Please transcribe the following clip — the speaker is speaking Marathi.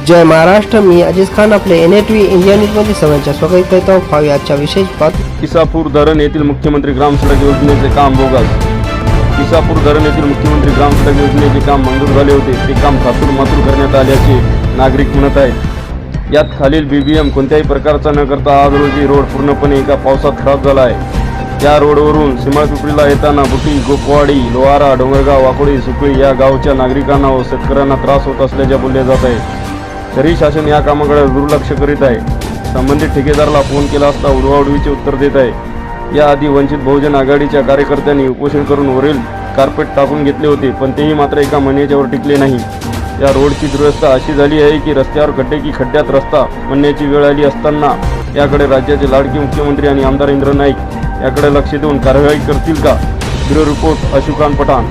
जय महाराष्ट्र, मी अजीज खान आपले NATV इंडिया न्यूजमध्ये सगळ्यांच्या स्वागत करत आहोत। पाहूया आजच्या विशेष बातमी। इसापूर धरण येथील मुख्यमंत्री ग्रामसडक योजनेचे काम बोगस। इसापूर धरण येथील मुख्यमंत्री ग्रामसडक योजनेचे काम मंजूर झाले होते, ते काम थातूर करण्यात आल्याचे नागरिक म्हणत आहेत। यात खालील BBM कोणत्याही प्रकारचा न करता आज रोजी रोड पूर्णपणे एका पावसात खराब झाला आहे। या रोडवरून सिमाळपिंपरीला येताना बुटी, गोपवाडी, लोहारा, डोंगरगाव, वाकोडी, सुकळी या गावच्या नागरिकांना व शेतकऱ्यांना त्रास होत असल्याचे बोलले जात आहे। तरी शासन या कामाकडे दुर्लक्ष करीत आहे। संबंधित ठेकेदाराला फोन केला असता उडवाउडवीचे उत्तर देत आहे। याआधी वंचित बहुजन आघाडीच्या कार्यकर्त्यांनी उपोषण करून वरील कार्पेट टाकून घेतले होते, पण तेही मात्र एका महिन्याच्यावर टिकले नाही। या रोडची दुरवस्था अशी झाली आहे की रस्त्यावर खड्डे की खड्ड्यात रस्ता म्हणण्याची वेळ आली असताना याकडे राज्याचे लाडके मुख्यमंत्री आणि आमदार इंद्र नाईक याकडे लक्ष देऊन कारवाई करतील का? Bureau report Ashokan Pathan.